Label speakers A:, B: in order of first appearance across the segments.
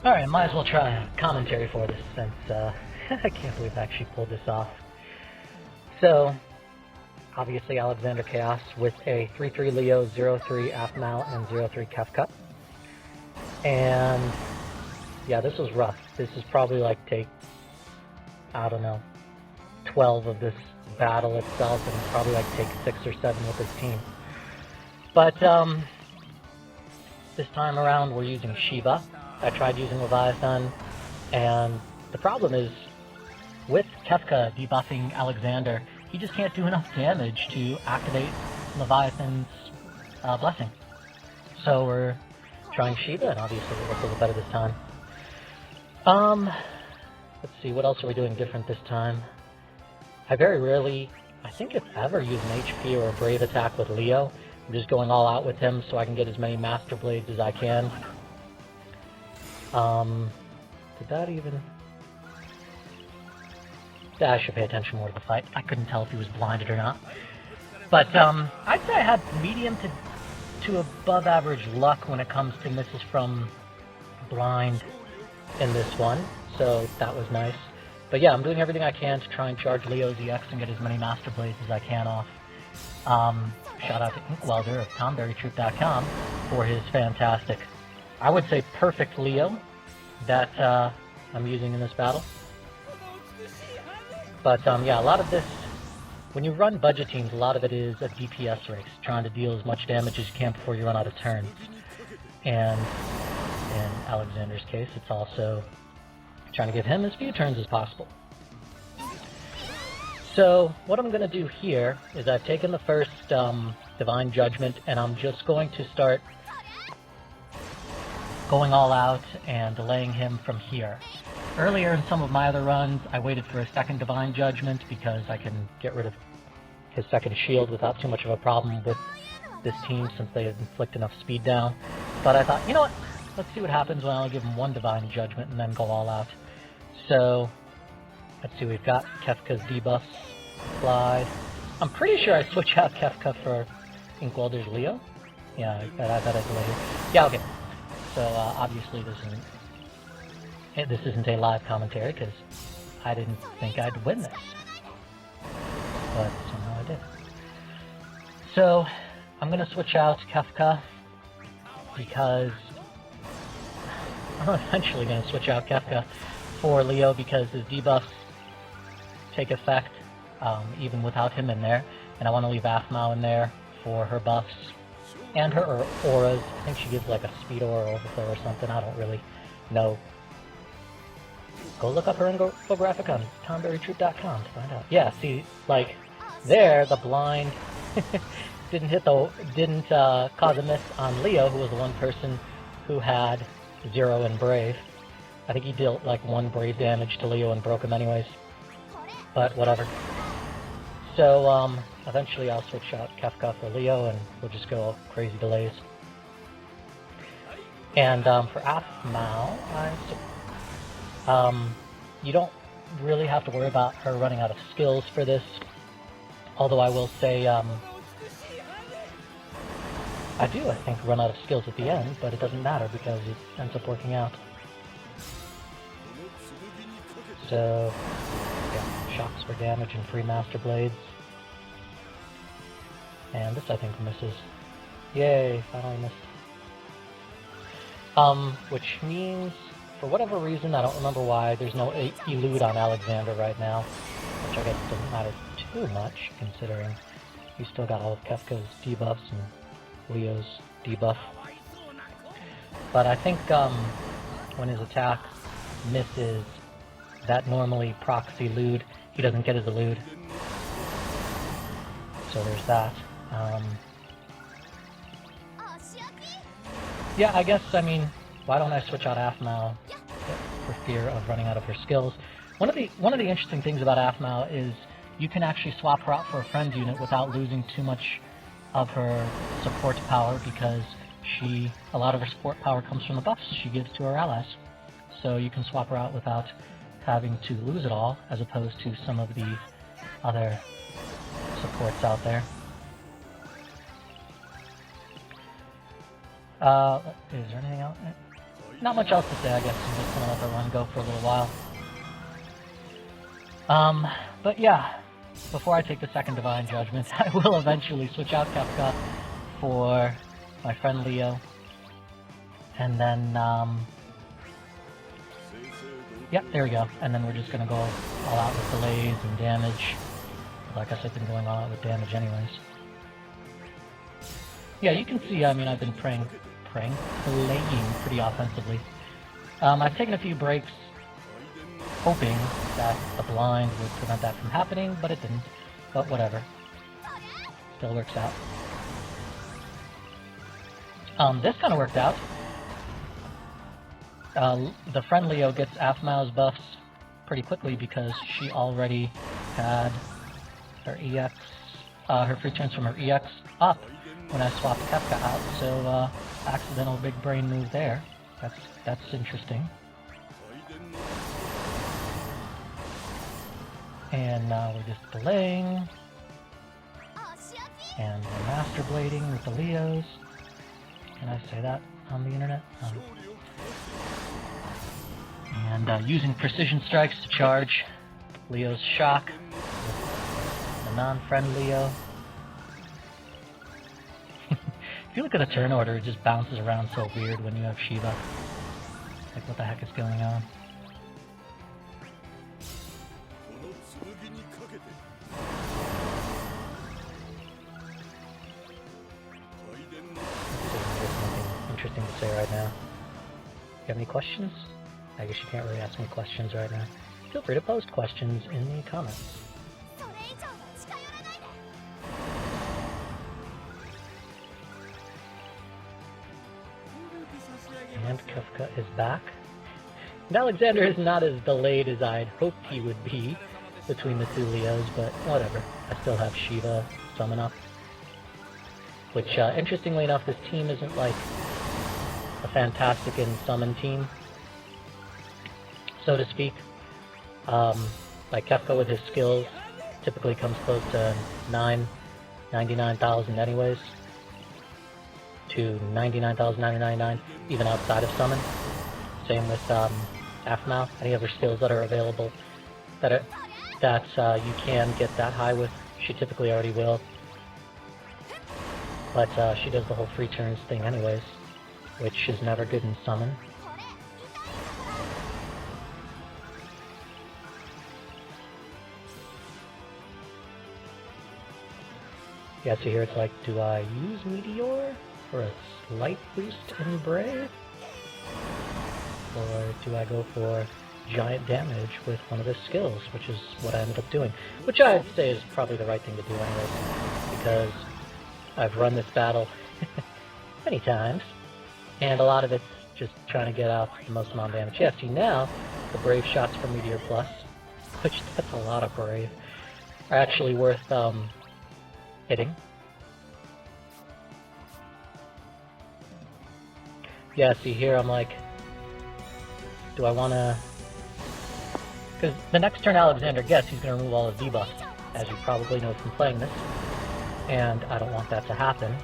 A: Alright, might as well try a commentary for this since I can't believe I actually pulled this off. So, obviously Alexander Chaos with a 3-3 Leo, 0-3 Aphmau, and 0-3 Kefka. And yeah, this was rough. This is probably like take, I don't know, 12 of this battle itself, and probably like take 6 or 7 with this team. But this time around we're using Shiva. I tried using Leviathan, and the problem is, with Kefka debuffing Alexander, he just can't do enough damage to activate Leviathan's blessing. So we're trying Shiva, and obviously it looks a little better this time. Let's see, what else are we doing different this time? I very rarely, I think if ever, use an HP or a Brave attack with Leo. I'm just going all out with him so I can get as many Master Blades as I can. Did that even... I should pay attention more to the fight. I couldn't tell if he was blinded or not. But, I'd say I had medium to above average luck when it comes to misses from blind in this one, so that was nice. But yeah, I'm doing everything I can to try and charge Leo's EX and get as many Master Blades as I can off. Shout out to Inkwelder of TomberryTroop.com for his fantastic, I would say perfect Leo that I'm using in this battle. But yeah, a lot of this, when you run budget teams, a lot of it is a DPS race, trying to deal as much damage as you can before you run out of turns. And in Alexander's case, it's also trying to give him as few turns as possible. So what I'm going to do here is I've taken the first Divine Judgment, and I'm just going to start going all out and delaying him from here. Earlier in some of my other runs, I waited for a second Divine Judgment because I can get rid of his second shield without too much of a problem with this team since they inflict enough speed down. But I thought, you know what, let's see what happens when I give him one Divine Judgment and then go all out. So, let's see, we've got Kefka's debuffs applied. I'm pretty sure I switch out Kefka for Inkwelder's Leo. Yeah, I bet I delayed it. Yeah, okay. So, obviously this isn't a live commentary because I didn't think I'd win this. But somehow I did. So, I'm going to switch out Kefka because I'm eventually going to switch out Kefka for Leo because his debuffs take effect even without him in there, and I want to leave Aphmau in there for her buffs and her auras. I think she gives like a speed aura overflow or something, I don't really know. Go look up her infographic on TomberryTroop.com to find out. Yeah, see, like, there, the blind didn't cause a miss on Leo, who was the one person who had 0 in Brave. I think he dealt like 1 Brave damage to Leo and broke him anyways. But whatever. So, eventually I'll switch out Kefka for Leo and we'll just go crazy delays. And for Aphmau, you don't really have to worry about her running out of skills for this. Although I will say, I think, run out of skills at the end, but it doesn't matter because it ends up working out. So, yeah, shocks for damage and free Master Blades. And this, I think, misses. Yay, finally missed. Which means, for whatever reason, I don't remember why, there's no elude on Alexander right now. Which I guess doesn't matter too much, considering he's still got all of Kefka's debuffs and Leo's debuff. But I think when his attack misses, that normally procs elude. He doesn't get his elude. So there's that. Yeah, I guess, I mean, why don't I switch out Aphmau for fear of running out of her skills? One of the interesting things about Aphmau is you can actually swap her out for a friend's unit without losing too much of her support power because a lot of her support power comes from the buffs she gives to her allies. So you can swap her out without having to lose it all, as opposed to some of the other supports out there. Is there anything out there? not much else to say, I guess. I'm just gonna let the run go for a little while. But yeah, before I take the second Divine Judgment, I will eventually switch out Kefka for my friend Leo. And then, yep, there we go. And then we're just gonna go all out with delays and damage. Like I said, I've been going all out with damage anyways. Yeah, you can see, I mean, I've been playing pretty offensively. I've taken a few breaks, hoping that the blind would prevent that from happening, but it didn't. But whatever. Still works out. This kind of worked out. The friend Leo gets Aphmau's buffs pretty quickly because she already had her EX, her free turns from her EX up when I swapped Kefka out, so accidental big brain move there. That's interesting. And now we're just delaying. And we're master blading with the Leos. Can I say that on the internet? And using precision strikes to charge Leo's shock with the non-friend Leo. If you look at the turn order, it just bounces around so weird when you have Shiva. Like, what the heck is going on? Interesting to say right now. You have any questions? I guess you can't really ask me questions right now. Feel free to post questions in the comments. And Kefka is back. And Alexander is not as delayed as I'd hoped he would be between the two Leos, but whatever. I still have Shiva summon up. Which, interestingly enough, this team isn't like a fantastic in summon team, so to speak. Like Kefka with his skills typically comes close to 99,000 anyways, to 99,999 even outside of summon. Same with Aphmau. Any other skills that are available that you can get that high with, she typically already will. But she does the whole free turns thing anyways, which is never good in summon. Yeah, so here it's like, do I use Meteor for a slight boost in Brave? Or do I go for giant damage with one of his skills, which is what I ended up doing. Which I'd say is probably the right thing to do anyways, because I've run this battle many times, and a lot of it's just trying to get out the most amount of damage. Yeah, see now, the Brave shots for Meteor Plus, which that's a lot of Brave, are actually worth hitting. Yeah, see here I'm like, do I want to... Because the next turn Alexander gets, he's going to remove all his debuffs, as you probably know from playing this. And I don't want that to happen,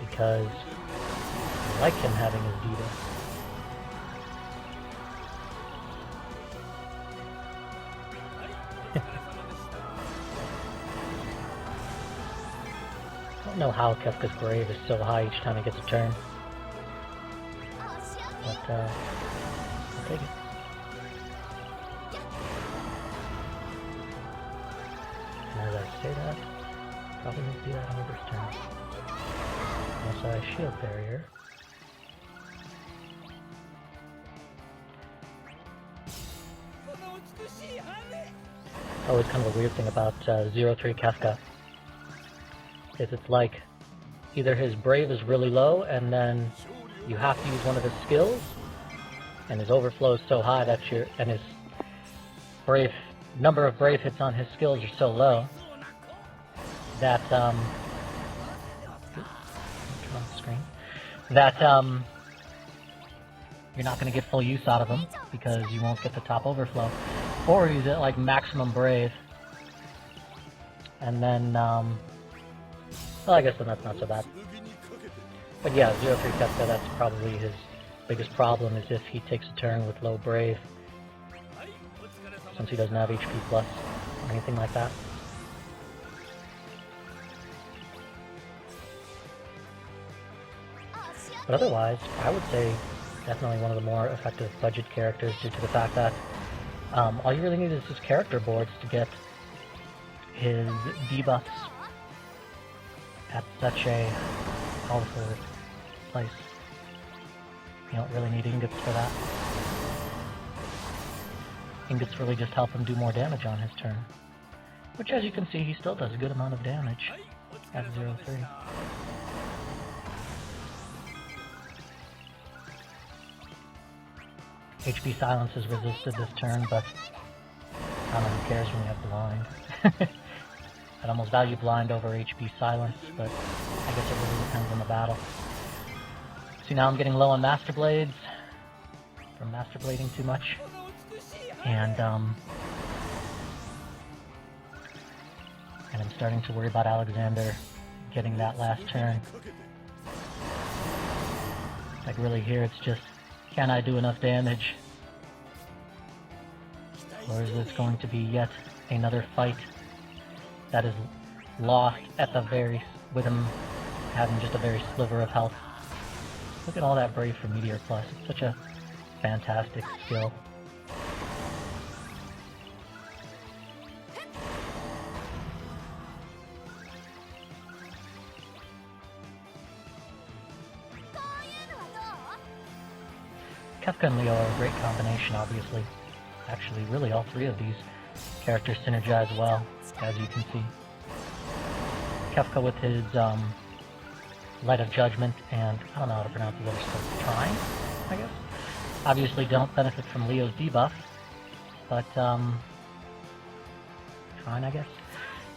A: because I like him having his debuffs. I don't know how Kefka's Brave is so high each time he gets a turn. But, I'll take it. And as I say that, probably won't do that on the first turn. Unless I shield barrier. Oh, it's kind of a weird thing about 0-3 Kefka. Is it's like, either his Brave is really low, and then you have to use one of his skills, and his overflow is so high that and his Brave, number of Brave hits on his skills are so low, that, turn on the screen, that, you're not going to get full use out of him, because you won't get the top overflow, or use it like maximum Brave, and then, well, I guess then that's not so bad. But yeah, 0-3 Kefka, that's probably his Biggest problem is if he takes a turn with low Brave, since he doesn't have HP plus or anything like that. But otherwise, I would say definitely one of the more effective budget characters due to the fact that all you really need is his character boards to get his debuffs at such a powerful place. You don't really need ingots for that. Ingots really just help him do more damage on his turn. Which, as you can see, he still does a good amount of damage at 0-3. HP Silence is resisted this turn, but I don't know who cares when you have Blind. I'd almost value Blind over HP Silence, but I guess it really depends on the battle. See, now I'm getting low on Master Blades from Master Blading too much. And I'm starting to worry about Alexander getting that last turn. Like really here it's just, can I do enough damage? Or is this going to be yet another fight that is lost at the with him having just a very sliver of health? Look at all that Brave for Meteor Plus. It's such a fantastic skill. Kefka and Leo are a great combination, obviously. Actually, really all three of these characters synergize well, as you can see. Kefka with his Light of Judgment and, I don't know how to pronounce the other stuff, Trine, I guess? Obviously don't benefit from Leo's debuff, but, Trine, I guess?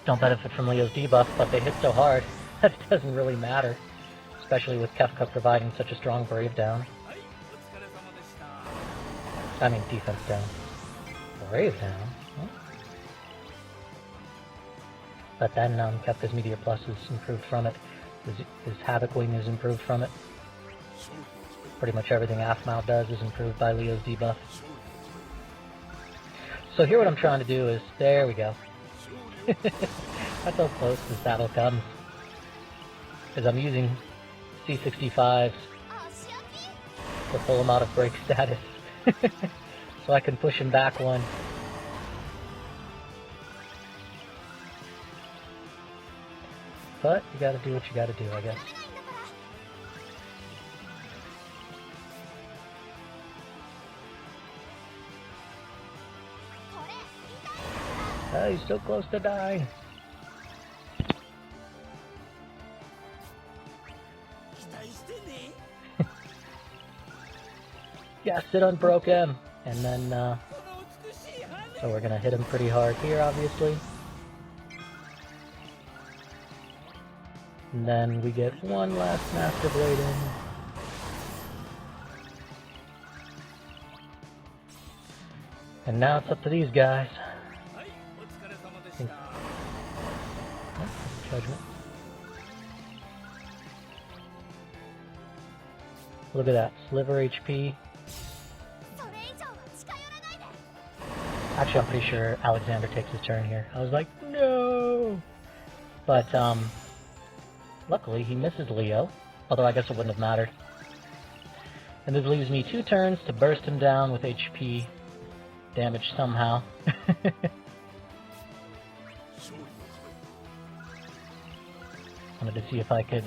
A: Don't benefit from Leo's debuff, but they hit so hard that it doesn't really matter, especially with Kefka providing such a strong Brave down. I mean, defense down. Brave down. Huh? But then Kefka's Meteor Plus is improved from it. His Havoc Wing is improved from it. Pretty much everything Aphmau does is improved by Leo's debuff. So here what I'm trying to do is, there we go. That's how close this battle comes. Is I'm using C65s to pull him out of break status. So I can push him back one. But you gotta do what you gotta do, I guess. He's so close to dying. Yes, it unbroke him. And then, so we're gonna hit him pretty hard here, obviously. And then we get one last Master Blade in. And now it's up to these guys. Judgment. Look at that, sliver HP. Actually, I'm pretty sure Alexander takes his turn here. I was like, no! But, luckily he misses Leo, although I guess it wouldn't have mattered. And this leaves me 2 turns to burst him down with HP damage somehow. Wanted to see if I could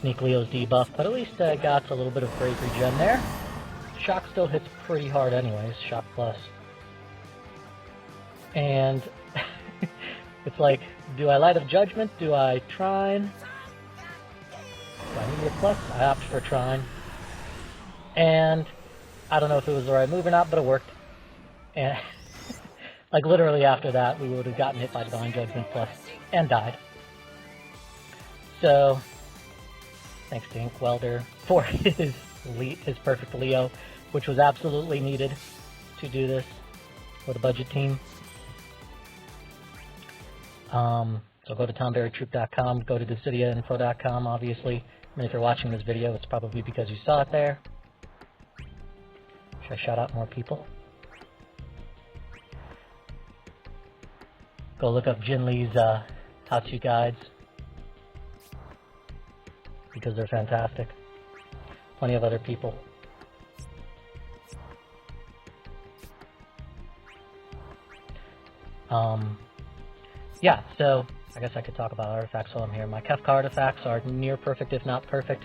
A: sneak Leo's debuff, but at least I got a little bit of Brave regen there. Shock still hits pretty hard anyways, Shock Plus. And it's like, do I Light of Judgment? Do I Trine? Do I need a plus? I opt for Trine. And I don't know if it was the right move or not, but it worked. And like literally after that, we would have gotten hit by Divine Judgment Plus and died. So, thanks to Ink Welder for his perfect Leo, which was absolutely needed to do this with a budget team. So go to TomberryTroop.com, go to DecidiaInfo.com, obviously. mean, if you're watching this video, it's probably because you saw it there. Should I shout out more people? Go look up Jin Lee's Tatsu guides, because they're fantastic. Plenty of other people. Yeah, so I guess I could talk about artifacts while I'm here. My Kefka artifacts are near perfect, if not perfect.